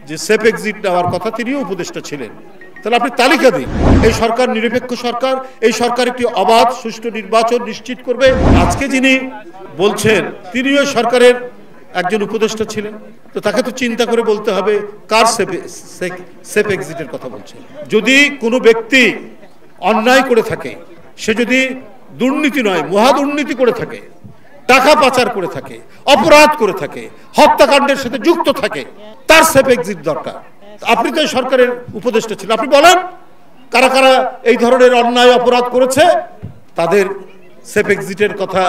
যে safe exit নেওয়ার কথা তিনিও উপদেষ্টা ছিলেন, তাহলে আপনি তালিকা দিন। এই সরকার নিরপেক্ষ সরকার, এই সরকার একটি অবাধ সুষ্ঠু নির্বাচন নিশ্চিত করবে। আজকে যিনি বলছেন তিনিও সরকারের একজন উপদেষ্টা ছিলেন, তো তাকে তো চিন্তা করে বলতে হবে কার সেফ এক্সিটের কথা বলছে। যদি কোনো ব্যক্তি অন্যায় করে থাকে, সে যদি দুর্নীতি নয় মহা দুর্নীতি করে থাকে, টাকা পাচার করে থাকে, অপরাধ করে থাকে, হত্যাকাণ্ডের সাথে যুক্ত থাকে, তার সেফ এক্সিট দরকার। আপনি তো এই সরকারের উপদেষ্টা ছিলেন, আপনি বলেন কারা কারা এই ধরনের অন্যায় অপরাধ করেছে, তাদের সেফ এক্সিটের কথা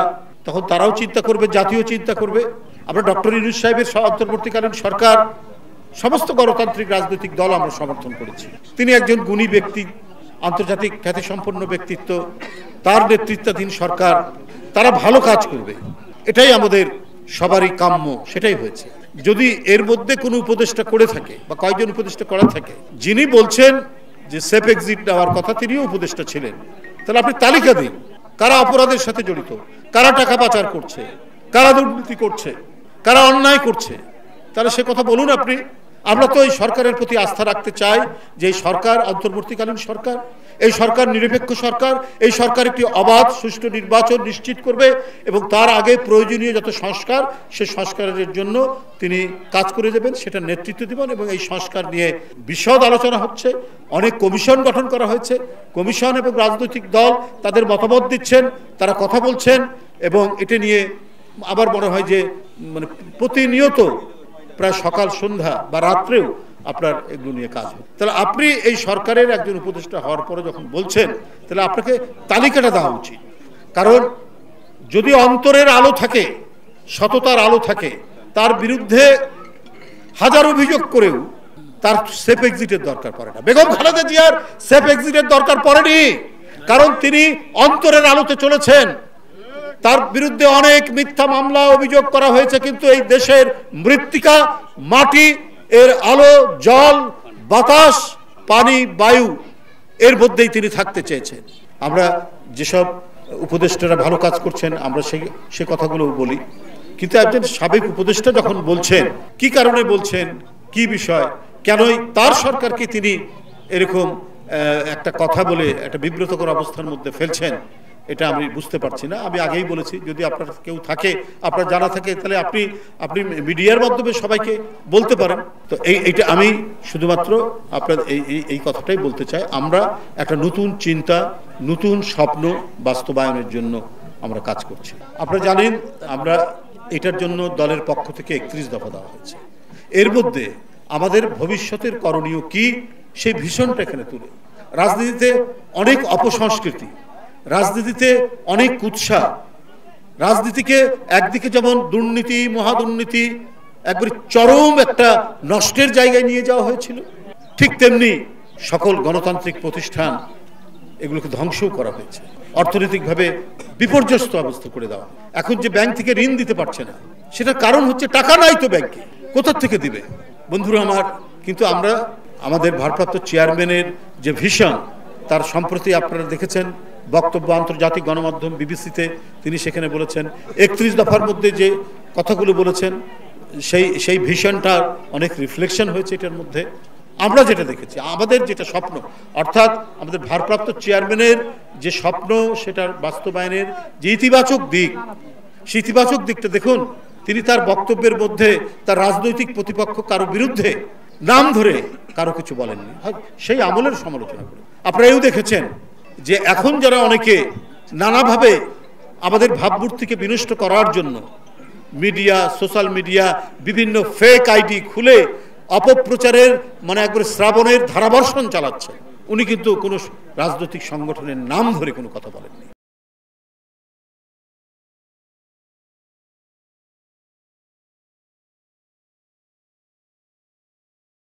তখন তারাও চিন্তা করবে, জাতীয় চিন্তা করবে। আমরা ডক্টর ইউনূস সাহেবের অন্তর্বর্তীকালীন সরকার সমস্ত গণতান্ত্রিক রাজনৈতিক দল আমরা সমর্থন করেছি। তিনি একজন গুণী ব্যক্তি, আন্তর্জাতিক খ্যাতিসম্পন্ন ব্যক্তিত্ব, তার নেতৃত্বাধীন সরকার, তারা ভালো কাজ করবে, এটাই আমাদের সবারই কাম্য, সেটাই হয়েছে। যদি এর মধ্যে কোনো উপদেষ্টা করে থাকে বা কয়েকজন উপদেষ্টা করা থাকে, যিনি বলছেন যে সেফ এক্সিট নেওয়ার কথা তিনিও উপদেষ্টা ছিলেন, তাহলে আপনি তালিকা দিন কারা অপরাধের সাথে জড়িত, কারা টাকা পাচার করছে, কারা দুর্নীতি করছে, কারা অন্যায় করছে, তাহলে সে কথা বলুন আপনি। আমরা তো এই সরকারের প্রতি আস্থা রাখতে চাই যে এই সরকার অন্তর্বর্তীকালীন সরকার, এই সরকার নিরপেক্ষ সরকার, এই সরকার একটি অবাধ সুষ্ঠু নির্বাচন নিশ্চিত করবে এবং তার আগে প্রয়োজনীয় যত সংস্কার, সে সংস্কারের জন্য তিনি কাজ করে যাবেন, সেটা নেতৃত্ব দেবেন। এবং এই সংস্কার নিয়ে বিশদ আলোচনা হচ্ছে, অনেক কমিশন গঠন করা হয়েছে, কমিশন এবং রাজনৈতিক দল তাদের মতামত দিচ্ছেন, তারা কথা বলছেন, এবং এটা নিয়ে আবার মনে হয় যে মানে প্রতিনিয়ত প্রায় সকাল সন্ধ্যা বা রাত্রেও আপনার এগুলো নিয়ে কাজ হবে। তাহলে আপনি এই সরকারের একজন উপদেষ্টা হওয়ার পরে যখন বলছেন, তাহলে আপনাকে তালিকাটা দেওয়া উচিত। কারণ যদি অন্তরের আলো থাকে, সততার আলো থাকে, তার বিরুদ্ধে হাজার অভিযোগ করেও তার সেফ এক্সিটের দরকার পড়ে না। বেগম খালেদা জিয়ার সেফ এক্সিটের দরকার পড়েনি, কারণ তিনি অন্তরের আলোতে চলেছেন। তার বিরুদ্ধে অনেক মিথ্যা মামলা অভিযোগ করা হয়েছে, কিন্তু এই দেশের মৃত্তিকা, মাটি, এর আলো, জল, বাতাস, পানি, বায়ু, এর মধ্যেই তিনি থাকতে চেয়েছেন। আমরা যেসব উপদেষ্টারা ভালো কাজ করছেন আমরা সে কথাগুলো বলি, কিন্তু একজন সাবেক উপদেষ্টা যখন বলছেন, কি কারণে বলছেন, কি বিষয়, কেনই তার সরকারকে তিনি এরকম একটা কথা বলে একটা বিব্রতকর অবস্থার মধ্যে ফেলছেন, এটা আমি বুঝতে পারছি না। আমি আগেই বলেছি, যদি আপনার কেউ থাকে, আপনার জানা থাকে, তাহলে আপনি মিডিয়ার মাধ্যমে সবাইকে বলতে পারেন। তো এইটা আমি শুধুমাত্র আপনার এই কথাটাই বলতে চাই। আমরা একটা নতুন চিন্তা, নতুন স্বপ্ন বাস্তবায়নের জন্য আমরা কাজ করছি। আপনারা জানেন আমরা এটার জন্য দলের পক্ষ থেকে 31 দফা দেওয়া হয়েছে। এর মধ্যে আমাদের ভবিষ্যতের করণীয় কি, সেই ভীষণটা এখানে তুলে। রাজনীতিতে অনেক অপসংস্কৃতি, রাজনীতিতে অনেক কুৎসা, রাজনীতিকে একদিকে যেমন দুর্নীতি, মহাদুর্নীতি, একবারে চরম একটা নষ্টের জায়গায় নিয়ে যাওয়া হয়েছিল, ঠিক তেমনি সকল গণতান্ত্রিক প্রতিষ্ঠান এগুলোকে ধ্বংসও করা হয়েছে, অর্থনৈতিকভাবে বিপর্যস্ত অবস্থা করে দেওয়া। এখন যে ব্যাংক থেকে ঋণ দিতে পারছে না, সেটার কারণ হচ্ছে টাকা নাই তো ব্যাংকে, কোথা থেকে দিবে বন্ধুরা আমার। কিন্তু আমরা আমাদের ভারপ্রাপ্ত চেয়ারম্যানের যে ভিশন, তার সম্প্রতি আপনারা দেখেছেন বক্তব্য আন্তর্জাতিক গণমাধ্যম বিবিসিতে, তিনি সেখানে বলেছেন 31 দফার মধ্যে যে কথাগুলো বলেছেন, সেই ভিশনটার অনেক রিফ্লেকশন হয়েছে এটার মধ্যে। আমরা যেটা দেখেছি, আমাদের যেটা স্বপ্ন, অর্থাৎ আমাদের ভারপ্রাপ্ত চেয়ারম্যানের যে স্বপ্ন, সেটার বাস্তবায়নের যে ইতিবাচক দিক, সেই ইতিবাচক দিকটা দেখুন। তিনি তার বক্তব্যের মধ্যে তার রাজনৈতিক প্রতিপক্ষ কারো বিরুদ্ধে নাম ধরে কারো কিছু বলেননি, সেই আমলের সমালোচনা করে। আপনারা এও দেখেছেন যে এখন যারা অনেকে নানাভাবে আমাদের ভাবমূর্তিকে বিনষ্ট করার জন্য মিডিয়া, সোশ্যাল মিডিয়া, বিভিন্ন ফেক আইডি খুলে অপপ্রচারের মানে একবারে শ্রাবণের ধারাবর্ষণ চালাচ্ছে, উনি কিন্তু কোনো রাজনৈতিক সংগঠনের নাম ধরে কোনো কথা বলেননি।